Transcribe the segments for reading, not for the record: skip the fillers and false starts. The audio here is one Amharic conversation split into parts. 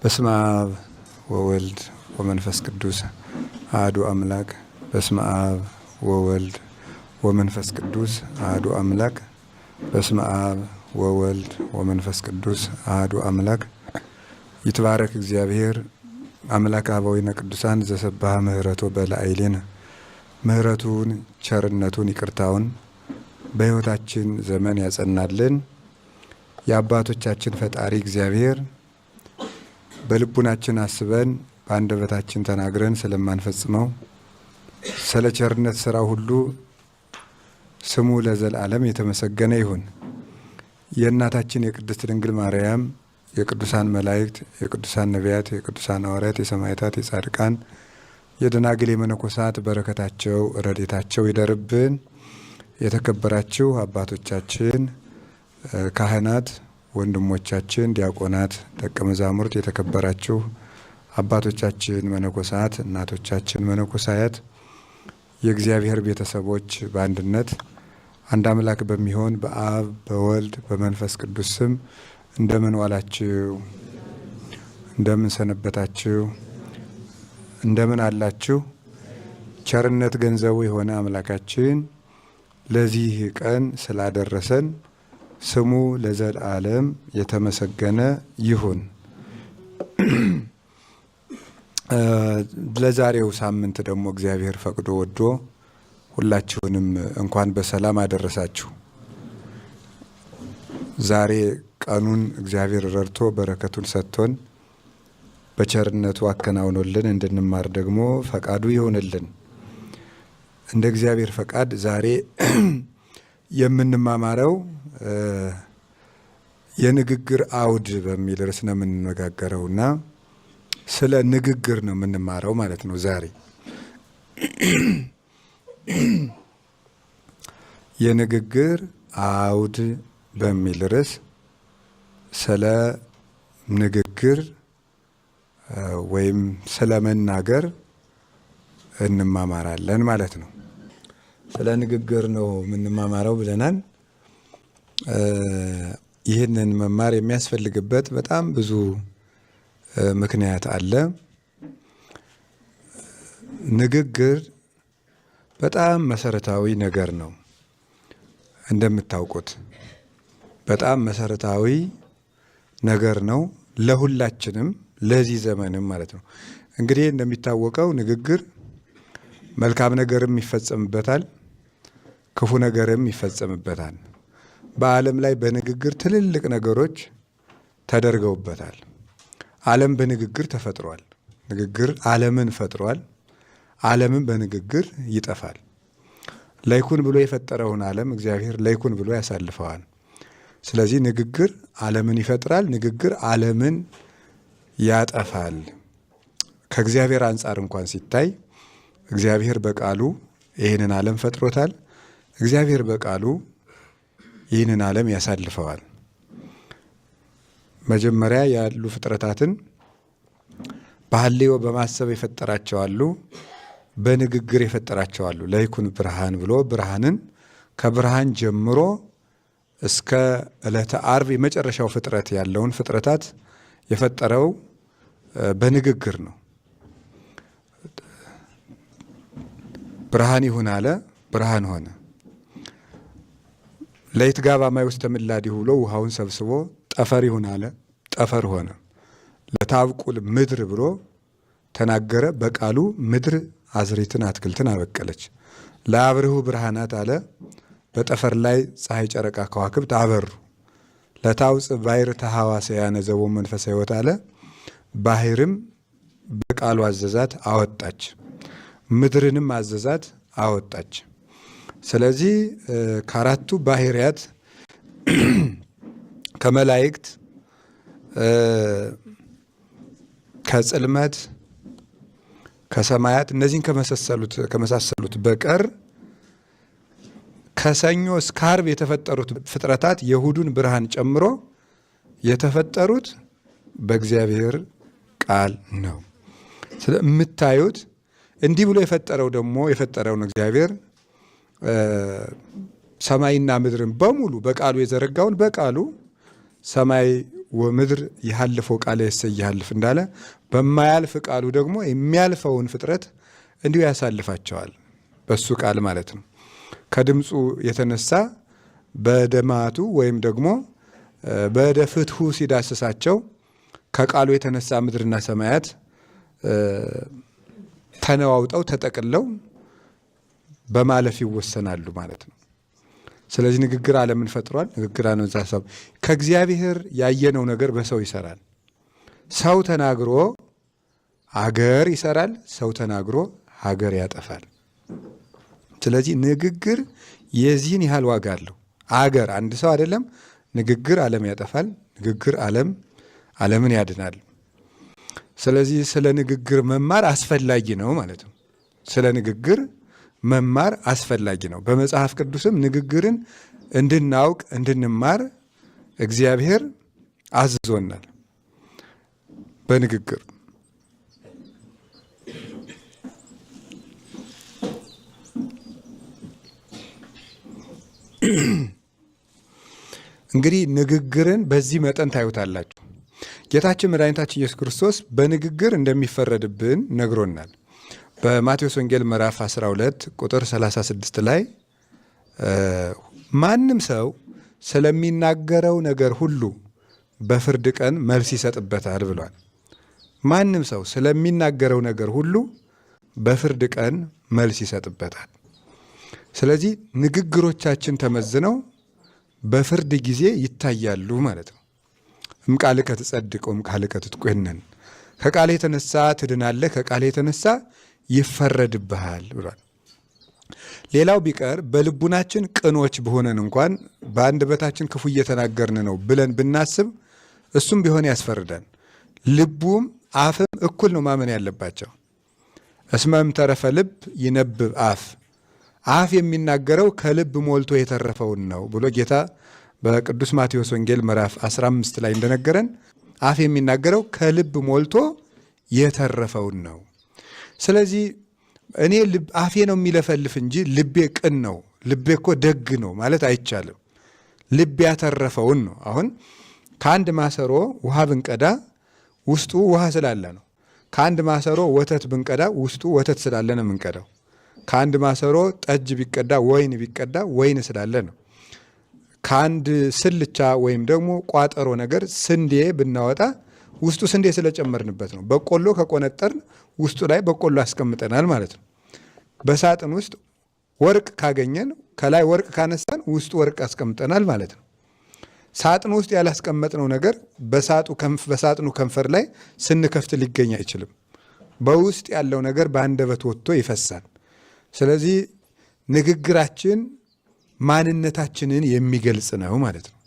በስመ አብ ወወልድ ወመንፈስ ቅዱስ አሐዱ አምላክ። በስመ አብ ወወልድ ወመንፈስ ቅዱስ አሐዱ አምላክ። በስመ አብ ወወልድ ወመንፈስ ቅዱስ አሐዱ አምላክ። ይትባረክ እግዚአብሔር አምላክ አበዊነ ቅዱሳን ዘሰብሐ ምህረቶ በላዕሌነ። ምህረቱን ቸርነቱን ይቅርታውን በሕይወታችን ዘመን ያጸናልን የአባቶቻችን ፈጣሪ እግዚአብሔር በልቡናችን አስበን በአንደበታችን ተናግረን ስለማንፈጽመው ስለ ቸርነት ስራ ሁሉ ስሙ ለዘላለም የተመሰገነ ይሁን። የእናታችን የቅድስት ድንግል ማርያም የቅዱሳን መላእክት የቅዱሳን ነቢያት የቅዱሳን ሐዋርያት የሰማዕታት የጻድቃን የደናግል የመነኮሳት በረከታቸው ረድኤታቸው ይደርብን። የተከበራችሁ አባቶቻችን ካህናት፣ ወንድሞቻችን ዲያቆናት፣ ደቀ መዛሙርት፣ የተከበራችሁ አባቶቻችን መነኮሳት፣ እናቶቻችን መነኮሳያት፣ የእግዚአብሔር ቤተሰቦች በአንድነት አንድ አምላክ በሚሆን በአብ በወልድ በመንፈስ ቅዱስ ስም እንደምን ዋላችሁ? እንደምን ሰነበታችሁ? እንደምን አላችሁ? ቸርነት ገንዘቡ የሆነ አምላካችን ለዚህ ቀን ስላደረሰን ስሙ ለዘላለም የተመሰገነ ይሁን። ለዛሬው ሳምንት ደግሞ እግዚአብሔር ፈቅዶ ወዶ ሁላችሁንም እንኳን በሰላም አደረሳችሁ። ዛሬ ቀኑን እግዚአብሔር ረድቶ በረከቱን ሰጥቶን በቸርነቱ አከናውኖልን እንድንማር ደግሞ ፈቃዱ ይሆንልን። እንደ እግዚአብሔር ፈቃድ ዛሬ የምንማማረው የንግግር አውድ በሚል ርዕስ ነው የምንነጋገረውና ስለ ንግግር ነው የምንማረው ማለት ነው። ዛሬ የንግግር አውድ በሚል ርዕስ ስለ ንግግር ወይም ስለ መናገር እንማማራለን ማለት ነው። ስለ ንግግር ነው የምንማማረው ብለናል። ይህንን መማር የሚያስፈልግበት በጣም ብዙ ምክንያት አለ። ንግግር በጣም መሰረታዊ ነገር ነው። እንደምታውቁት በጣም መሰረታዊ ነገር ነው ለሁላችንም፣ ለዚህ ዘመንም ማለት ነው። እንግዲህ እንደሚታወቀው ንግግር መልካም ነገርም ይፈጸምበታል፣ ክፉ ነገርም ይፈጸምበታል። በዓለም ላይ በንግግር ትልልቅ ነገሮች ተደርገውበታል። ዓለም በንግግር ተፈጥሯል። ንግግር ዓለምን ፈጥሯል። ዓለምን በንግግር ይጠፋል። ለይኩን ብሎ የፈጠረውን ዓለም እግዚአብሔር ለይኩን ብሎ ያሳልፈዋል። ስለዚህ ንግግር ዓለምን ይፈጥራል። ንግግር ዓለምን ያጠፋል። ከእግዚአብሔር አንጻር እንኳን ሲታይ እግዚአብሔር በቃሉ ይህንን ዓለም ፈጥሮታል። እግዚአብሔር በቃሉ ይህንን ዓለም ያሳልፈዋል። መጀመሪያ ያሉ ፍጥረታትን በሐልዮ በማሰብ የፈጠራቸው አሉ፣ በንግግር የፈጠራቸው አሉ። ለይኩን ብርሃን ብሎ ብርሃንን ከብርሃን ጀምሮ እስከ ዕለተ ዓርብ የመጨረሻው ፍጥረት ያለውን ፍጥረታት የፈጠረው በንግግር ነው። ብርሃን ይሁን አለ፣ ብርሃን ሆነ። ለይትጋባ ማይ ውስተ ምድላድሁ ብሎ ውሃውን ሰብስቦ ጠፈር ይሁን አለ፣ ጠፈር ሆነ። ለታብቁል ምድር ብሎ ተናገረ፣ በቃሉ ምድር አዝሪትን አትክልትን አበቀለች። ለአብርሁ ብርሃናት አለ፣ በጠፈር ላይ ፀሐይ፣ ጨረቃ፣ ከዋክብት አበሩ። ለታውፅእ ባሕር ተሐዋስያነ ዘቦ መንፈሰ ሕይወት አለ፣ ባሕርም በቃሉ አዘዛት አወጣች፣ ምድርንም አዘዛት አወጣች። ስለዚህ ከአራቱ ባህርያት ከመላእክት ከጽልመት ከሰማያት እነዚህን ከመሳሰሉት በቀር ከሰኞ እስከ ዓርብ የተፈጠሩት ፍጥረታት የእሁዱን ብርሃን ጨምሮ የተፈጠሩት በእግዚአብሔር ቃል ነው። ስለምታዩት እንዲህ ብሎ የፈጠረውን እግዚአብሔር ሰማይና ምድርን በሙሉ በቃሉ የዘረጋውን በቃሉ ሰማይ ወምድር ይሃልፈው ቃለ የሰይ ይሃልፍ እንዳለ በማያልፍ ቃሉ ደግሞ የሚያልፈውን ፍጥረት እንዲሁ ያሳልፋቸዋል። በሱ ቃል ማለት ነው። ከድምፁ የተነሳ በደማቱ ወይም ደግሞ በደ ፍትሑ ሲዳስሳቸው ከቃሉ የተነሳ ምድርና ሰማያት ተነዋውጠው ተጠቅለው በማለፍ ይወሰናሉ ማለት ነው። ስለዚህ ንግግር ዓለምን ፈጥሯል። ንግግር ነው ሐሳብ ከእግዚአብሔር ያየነው ነገር በሰው ይሰራል። ሰው ተናግሮ አገር ይሰራል። ሰው ተናግሮ ሀገር ያጠፋል። ስለዚህ ንግግር የዚህን ያህል ዋጋ አለው። አገር አንድ ሰው አይደለም። ንግግር ዓለም ያጠፋል። ንግግር ዓለምን ያድናል። ስለዚህ ስለ ንግግር መማር አስፈላጊ ነው ማለት ነው። ስለ ንግግር መማር አስፈላጊ ነው። በመጽሐፍ ቅዱስም ንግግርን እንድናውቅ እንድንማር እግዚአብሔር አዝዞናል። በንግግር እንግዲህ ንግግርን በዚህ መጠን ታዩታላችሁ። ጌታችን መድኃኒታችን ኢየሱስ ክርስቶስ በንግግር እንደሚፈረድብን ነግሮናል። በማቴዎስ ወንጌል ምዕራፍ 12 ቁጥር 36 ላይ ማንም ሰው ስለሚናገረው ነገር ሁሉ በፍርድ ቀን መልስ ይሰጥበታል ብሏል። ማንም ሰው ስለሚናገረው ነገር ሁሉ በፍርድ ቀን መልስ ይሰጥበታል። ስለዚህ ንግግሮቻችን ተመዝነው በፍርድ ጊዜ ይታያሉ ማለት ነው። እምቃልከ ትጸድቅ ወእምቃልከ ትትኮነን፣ ከቃል የተነሳ ትድናለህ፣ ከቃል የተነሳ ይፈረድብሃል ብሏል። ሌላው ቢቀር በልቡናችን ቅኖች በሆነን እንኳን በአንደበታችን ክፉ እየተናገርን ነው ብለን ብናስብ እሱም ቢሆን ያስፈርዳል። ልቡም አፍም እኩል ነው ማመን ያለባቸው። እስመ እምተረፈ ልብ ይነብብ አፍ፣ አፍ የሚናገረው ከልብ ሞልቶ የተረፈውን ነው ብሎ ጌታ በቅዱስ ማቴዎስ ወንጌል ምዕራፍ 15 ላይ እንደነገረን አፍ የሚናገረው ከልብ ሞልቶ የተረፈውን ነው። ስለዚህ እኔ አፌ ነው የሚለፈልፍ እንጂ ልቤ ቅን ነው፣ ልቤ እኮ ደግ ነው ማለት አይቻልም። ልብ ያተረፈውን ነው። አሁን ከአንድ ማሰሮ ውሃ ብንቀዳ ውስጡ ውሃ ስላለ ነው። ከአንድ ማሰሮ ወተት ብንቀዳ ውስጡ ወተት ስላለ ነው የምንቀዳው። ከአንድ ማሰሮ ጠጅ ቢቀዳ ወይን ቢቀዳ ወይን ስላለ ነው። ከአንድ ስልቻ ወይም ደግሞ ቋጠሮ ነገር ስንዴ ብናወጣ ውስጡ ስንዴ ስለጨመርንበት ነው። በቆሎ ከቆነጠርን ውስጡ ላይ በቆሎ አስቀምጠናል ማለት ነው። በሳጥን ውስጥ ወርቅ ካገኘን ከላይ ወርቅ ካነሳን ውስጡ ወርቅ አስቀምጠናል ማለት ነው። ሳጥን ውስጥ ያላስቀመጥነው ነገር በሳጥኑ ከንፈር ላይ ስንከፍት ሊገኝ አይችልም። በውስጥ ያለው ነገር በአንደበት ወጥቶ ይፈሳል። ስለዚህ ንግግራችን ማንነታችንን የሚገልጽ ነው ማለት ነው።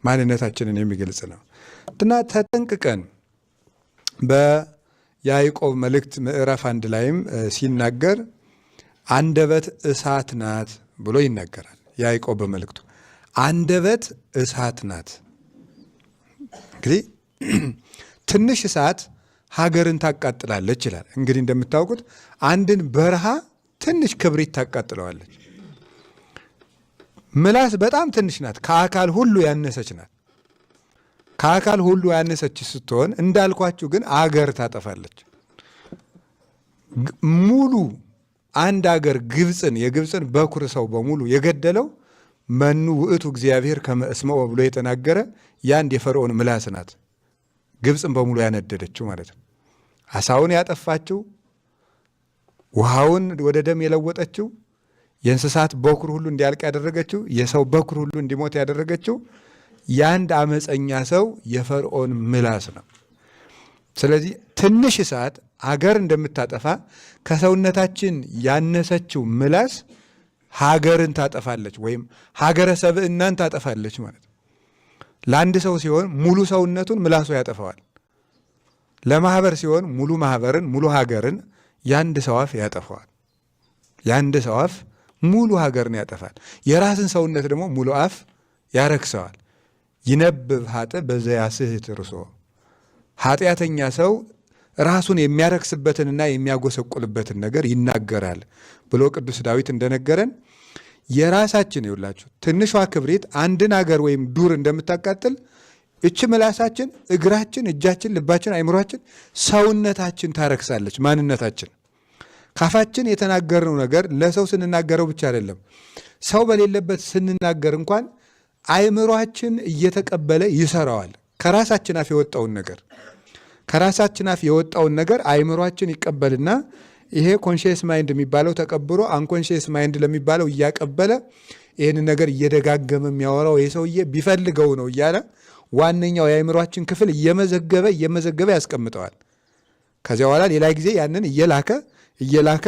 ማንነታችንን የሚገልጽ ነው እና ተጠንቅቀን በያዕቆብ መልእክት ምዕራፍ 1 ላይም ሲናገር አንደበት እሳት ናት ብሎ ይናገራል። ያዕቆብ በመልእክቱ አንደበት እሳት ናት። እንግዲህ ትንሽ እሳት ሀገርን ታቃጥላለች ይላል። እንግዲህ እንደምታውቁት አንድን በረሃ ትንሽ ክብሪት ታቃጥለዋለች። ምላስ በጣም ትንሽ ናት፣ ከአካል ሁሉ ያነሰች ናት። ከአካል ሁሉ ያነሰች ስትሆን እንዳልኳችሁ ግን አገር ታጠፋለች። ሙሉ አንድ አገር የግብፅን በኩር ሰው በሙሉ የገደለው መኑ ውእቱ እግዚአብሔር ከመ እስመዖ ብሎ የተናገረ ያንድ የፈርዖን ምላስ ናት። ግብፅን በሙሉ ያነደደችው ማለት ነው። አሳውን ያጠፋችው፣ ውሃውን ወደ ደም የለወጠችው፣ የእንስሳት በኩር ሁሉ እንዲያልቅ ያደረገችው፣ የሰው በኩር ሁሉ እንዲሞት ያደረገችው የአንድ አመፀኛ ሰው የፈርዖን ምላስ ነው። ስለዚህ ትንሽ እሳት ሀገር እንደምታጠፋ ከሰውነታችን ያነሰችው ምላስ ሀገርን ታጠፋለች፣ ወይም ሀገረ ሰብዕናን ታጠፋለች ማለት ነው። ለአንድ ሰው ሲሆን ሙሉ ሰውነቱን ምላሱ ያጠፋዋል። ለማህበር ሲሆን ሙሉ ማህበርን፣ ሙሉ ሀገርን የአንድ ሰው አፍ ያጠፋዋል። የአንድ ሰው አፍ ሙሉ ሀገርን ያጠፋል። የራስን ሰውነት ደግሞ ሙሉ አፍ ያረክሰዋል። ይነብብ ኃጥእ በዘያስሕት ርእሶ፣ ኃጢአተኛ ሰው ራሱን የሚያረክስበትንና የሚያጎሰቁልበትን ነገር ይናገራል ብሎ ቅዱስ ዳዊት እንደነገረን የራሳችን ይውላችሁ ትንሿ ክብሪት አንድን ሀገር ወይም ዱር እንደምታቃጥል እች ምላሳችን፣ እግራችን፣ እጃችን፣ ልባችን፣ አይምሯችን፣ ሰውነታችን ታረክሳለች ማንነታችን። ካፋችን የተናገርነው ነገር ለሰው ስንናገረው ብቻ አይደለም፣ ሰው በሌለበት ስንናገር እንኳን አይምሯችን እየተቀበለ ይሰራዋል። ከራሳችን አፍ የወጣውን ነገር አይምሯችን ይቀበልና ይሄ ኮንሽየስ ማይንድ የሚባለው ተቀብሎ አንኮንሽየስ ማይንድ ለሚባለው እያቀበለ ይህን ነገር እየደጋገመ የሚያወራው የሰውዬ ቢፈልገው ነው እያለ ዋነኛው የአይምሯችን ክፍል እየመዘገበ ያስቀምጠዋል። ከዚያ በኋላ ሌላ ጊዜ ያንን እየላከ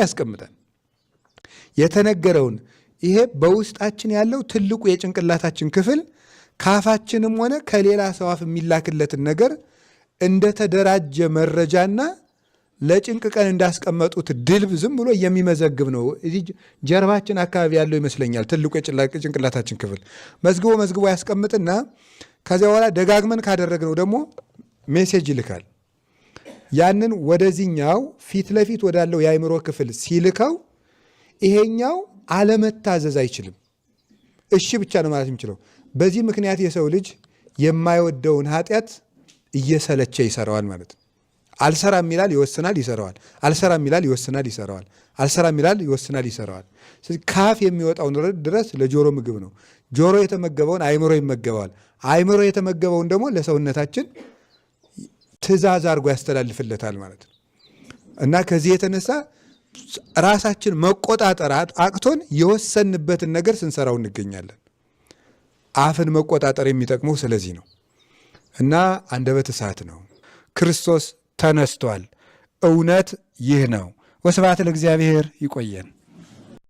ያስቀምጣል። የተነገረውን ይሄ በውስጣችን ያለው ትልቁ የጭንቅላታችን ክፍል ካፋችንም ሆነ ከሌላ ሰው አፍ የሚላክለትን ነገር እንደተደራጀ መረጃና ለጭንቅ ቀን እንዳስቀመጡት ድልብ ዝም ብሎ የሚመዘግብ ነው። እዚህ ጀርባችን አካባቢ ያለው ይመስለኛል ትልቁ የጭንቅላታችን ክፍል መዝግቦ ያስቀምጥና ከዚያ በኋላ ደጋግመን ካደረግነው ደግሞ ሜሴጅ ይልካል። ያንን ወደዚህኛው ፊት ለፊት ወዳለው የአይምሮ ክፍል ሲልከው ይሄኛው አለመታዘዝ አይችልም። እሺ ብቻ ነው ማለት የሚችለው። በዚህ ምክንያት የሰው ልጅ የማይወደውን ኃጢአት እየሰለቸ ይሰራዋል ማለት ነው። አልሰራም ይላል፣ ይወስናል፣ ይሰራዋል። አልሰራም ይላል፣ ይወስናል፣ ይሰራዋል። አልሰራም ይላል፣ ይወስናል፣ ይሰራዋል። ስለዚህ ካፍ የሚወጣውን ድረስ ለጆሮ ምግብ ነው። ጆሮ የተመገበውን አይምሮ ይመገበዋል። አይምሮ የተመገበውን ደግሞ ለሰውነታችን ትእዛዝ አድርጎ ያስተላልፍለታል ማለት ነው። እና ከዚህ የተነሳ ራሳችን መቆጣጠር አቅቶን የወሰንበትን ነገር ስንሰራው እንገኛለን። አፍን መቆጣጠር የሚጠቅመው ስለዚህ ነው። እና አንደበት እሳት ነው። ክርስቶስ ተነስቷል። እውነት ይህ ነው። ወስብሐት ለእግዚአብሔር። ይቆየን።